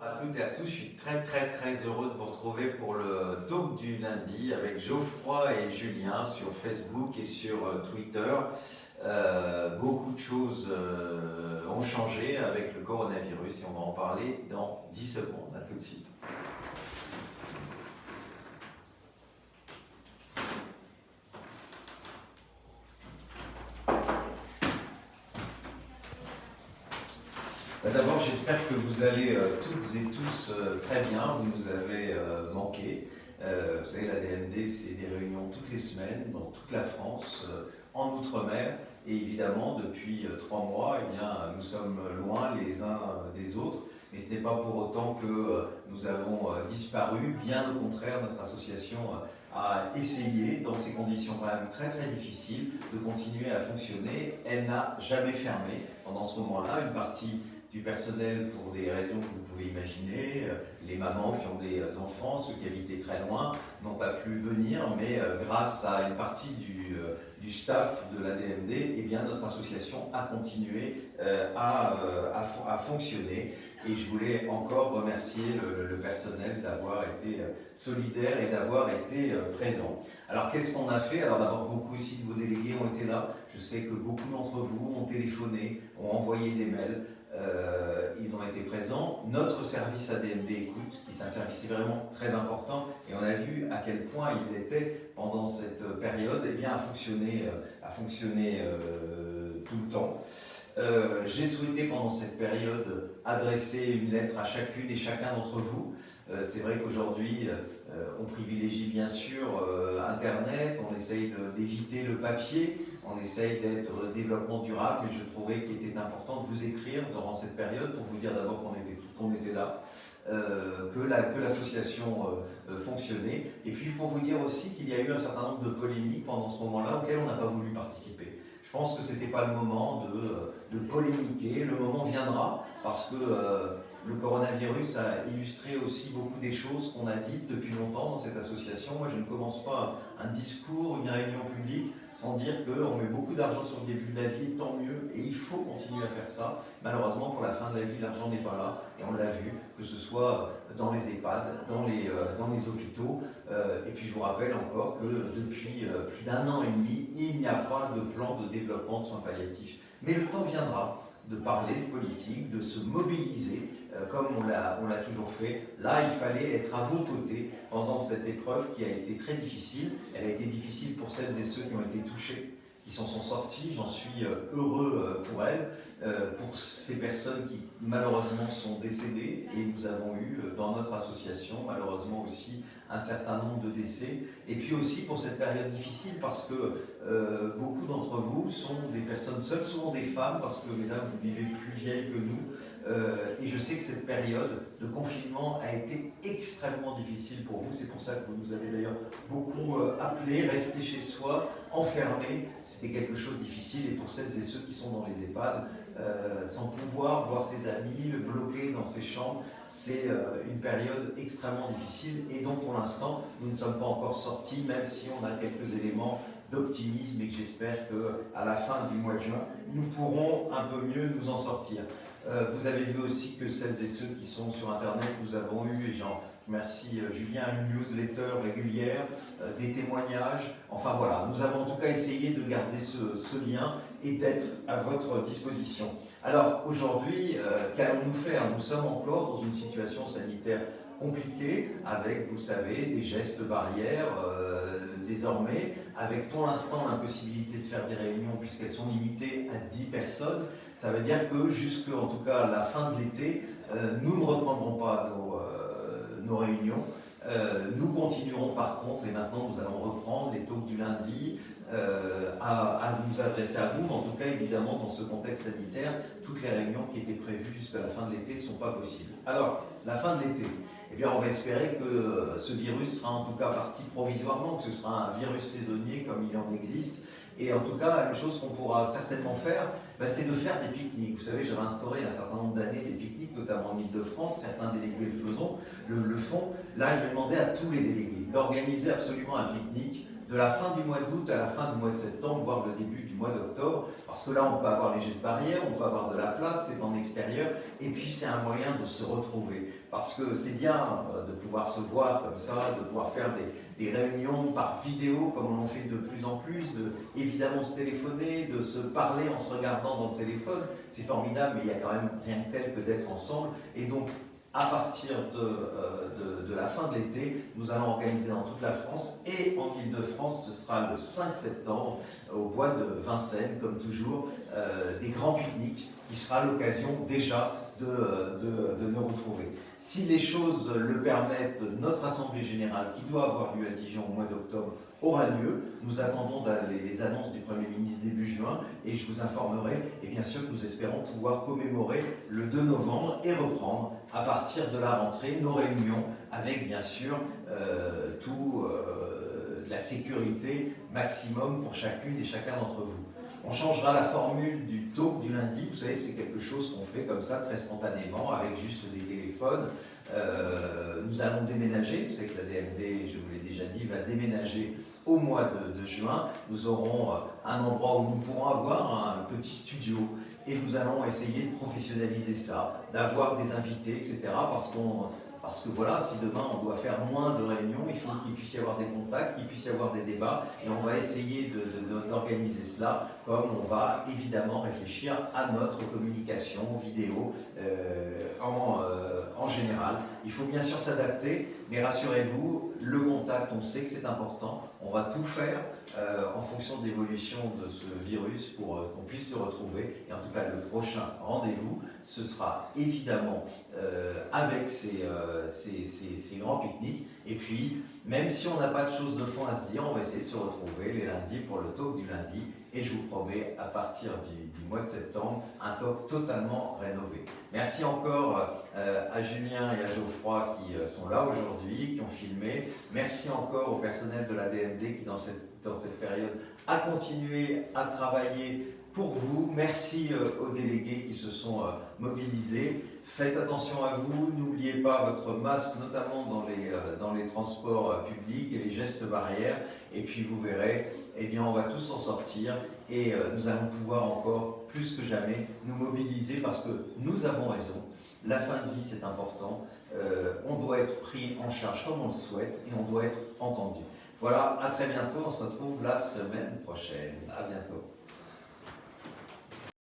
À toutes et à tous, je suis très heureux de vous retrouver pour le talk du lundi avec Geoffroy et Julien sur Facebook et sur Twitter. Beaucoup de choses ont changé avec le coronavirus et on va en parler dans 10 secondes. À tout de suite. D'abord, j'espère que vous allez toutes et tous très bien. Vous nous avez manqué. Vous savez, la DMD, c'est des réunions toutes les semaines dans toute la France, en Outre-mer. Et évidemment, depuis 3 mois, eh bien, nous sommes loin les uns des autres. Mais ce n'est pas pour autant que nous avons disparu. Bien au contraire, notre association a essayé, dans ces conditions quand même très difficiles, de continuer à fonctionner. Elle n'a jamais fermé. Pendant ce moment-là, une partie du personnel, pour des raisons que vous pouvez imaginer, les mamans qui ont des enfants, ceux qui habitaient très loin, n'ont pas pu venir, mais grâce à une partie du staff de la DMD, eh bien, notre association a continué à fonctionner. Et je voulais encore remercier le personnel d'avoir été solidaire et d'avoir été présent. Alors qu'est-ce qu'on a fait? Alors d'abord, beaucoup aussi de vos délégués ont été là. Je sais que beaucoup d'entre vous ont téléphoné, ont envoyé des mails. Ils ont été présents. Notre service ADMD Écoute, qui est un service vraiment très important, et on a vu à quel point il était pendant cette période, eh bien, a fonctionné tout le temps. J'ai souhaité pendant cette période adresser une lettre à chacune et chacun d'entre vous. C'est vrai qu'aujourd'hui, on privilégie bien sûr Internet, on essaye d'éviter le papier, on essaye d'être développement durable, mais je trouvais qu'il était important de vous écrire durant cette période pour vous dire d'abord qu'on était là, que l'association fonctionnait, et puis pour vous dire aussi qu'il y a eu un certain nombre de polémiques pendant ce moment-là auxquelles on n'a pas voulu participer. Je pense que ce n'était pas le moment de polémiquer, le moment viendra, parce que le coronavirus a illustré aussi beaucoup des choses qu'on a dites depuis longtemps dans cette association. Moi, je ne commence pas un discours, une réunion publique, sans dire qu'on met beaucoup d'argent sur le début de la vie, tant mieux, et il faut continuer à faire ça. Malheureusement, pour la fin de la vie, l'argent n'est pas là, et on l'a vu, que ce soit dans les EHPAD, dans les hôpitaux. Et puis, je vous rappelle encore que depuis plus d'1 an et demi, il n'y a pas de plan de développement de soins palliatifs. Mais le temps viendra de parler de politique, de se mobiliser, comme on l'a toujours fait. Là, il fallait être à vos côtés pendant cette épreuve qui a été très difficile. Elle a été difficile pour celles et ceux qui ont été touchés, qui s'en sont sortis. J'en suis heureux pour elles, pour ces personnes qui malheureusement sont décédées. Et nous avons eu dans notre association malheureusement aussi un certain nombre de décès. Et puis aussi pour cette période difficile, parce que beaucoup d'entre vous sont des personnes seules, souvent des femmes, parce que mesdames, vous vivez plus vieilles que nous. Et je sais que cette période de confinement a été extrêmement difficile pour vous. C'est pour ça que vous nous avez d'ailleurs beaucoup appelé, rester chez soi, enfermé. C'était quelque chose de difficile. Et pour celles et ceux qui sont dans les EHPAD, sans pouvoir voir ses amis, le bloquer dans ses chambres, c'est une période extrêmement difficile. Et donc pour l'instant, nous ne sommes pas encore sortis, même si on a quelques éléments d'optimisme et que j'espère qu'à la fin du mois de juin, nous pourrons un peu mieux nous en sortir. Vous avez vu aussi que celles et ceux qui sont sur Internet, nous avons eu, et j'en remercie Julien, une newsletter régulière, des témoignages. Enfin voilà, nous avons en tout cas essayé de garder ce lien et d'être à votre disposition. Alors aujourd'hui, qu'allons-nous faire? Nous sommes encore dans une situation sanitaire compliquée, avec, vous savez, des gestes barrières désormais, avec pour l'instant l'impossibilité de faire des réunions puisqu'elles sont limitées à 10 personnes. Ça veut dire que jusqu'à en tout cas la fin de l'été, nous ne reprendrons pas nos réunions. Nous continuerons par contre, et maintenant nous allons reprendre les talks du lundi, à nous adresser à vous, mais en tout cas évidemment dans ce contexte sanitaire, toutes les réunions qui étaient prévues jusqu'à la fin de l'été ne sont pas possibles. Alors, la fin de l'été, eh bien on va espérer que ce virus sera en tout cas parti provisoirement, que ce sera un virus saisonnier comme il en existe. Et en tout cas, une chose qu'on pourra certainement faire, c'est de faire des pique-niques. Vous savez, j'avais instauré un certain nombre d'années des pique-niques, notamment en Ile-de-France. Certains délégués le font. Là, je vais demander à tous les délégués d'organiser absolument un pique-nique de la fin du mois d'août à la fin du mois de septembre, voire le début du mois d'octobre, parce que là on peut avoir les gestes barrières, on peut avoir de la place, c'est en extérieur, et puis c'est un moyen de se retrouver, parce que c'est bien de pouvoir se voir comme ça, de pouvoir faire des réunions par vidéo, comme on en fait de plus en plus, évidemment se téléphoner, de se parler en se regardant dans le téléphone, c'est formidable, mais il y a quand même rien de tel que d'être ensemble, et donc à partir de la fin de l'été, nous allons organiser dans toute la France et en Île-de-France, ce sera le 5 septembre au bois de Vincennes, comme toujours, des grands pique-niques qui sera l'occasion déjà de nous retrouver. Si les choses le permettent, notre Assemblée Générale, qui doit avoir lieu à Dijon au mois d'octobre, aura lieu. Nous attendons les annonces du Premier ministre début juin et je vous informerai. Et bien sûr que nous espérons pouvoir commémorer le 2 novembre et reprendre à partir de la rentrée nos réunions avec bien sûr la sécurité maximum pour chacune et chacun d'entre vous. On changera la formule du talk du lundi. Vous savez, c'est quelque chose qu'on fait comme ça très spontanément avec juste des téléphones. Nous allons déménager. Vous savez que la DMD, je vous l'ai déjà dit, va déménager au mois de juin. Nous aurons un endroit où nous pourrons avoir un petit studio et nous allons essayer de professionnaliser ça, d'avoir des invités, etc. Parce que voilà, si demain on doit faire moins de réunions, il faut qu'il puisse y avoir des contacts, qu'il puisse y avoir des débats, et on va essayer d'organiser cela comme on va évidemment réfléchir à notre communication vidéo en général. Il faut bien sûr s'adapter, mais rassurez-vous, le contact, on sait que c'est important, on va tout faire en fonction de l'évolution de ce virus pour qu'on puisse se retrouver, et en tout cas le prochain rendez-vous, ce sera évidemment avec ces grands pique-niques. Et puis, même si on n'a pas de choses de fond à se dire, on va essayer de se retrouver les lundis pour le talk du lundi. Et je vous promets, à partir du mois de septembre, un talk totalement rénové. Merci encore à Julien et à Geoffroy qui sont là aujourd'hui, qui ont filmé. Merci encore au personnel de la DMD qui, dans cette période, a continué à travailler pour vous. Merci aux délégués qui se sont mobilisés. Faites attention à vous, n'oubliez pas votre masque, notamment dans les transports publics et les gestes barrières. Et puis vous verrez, eh bien, on va tous s'en sortir et nous allons pouvoir encore, plus que jamais, nous mobiliser parce que nous avons raison. La fin de vie, c'est important. On doit être pris en charge comme on le souhaite et on doit être entendu. Voilà, à très bientôt. On se retrouve la semaine prochaine. À bientôt.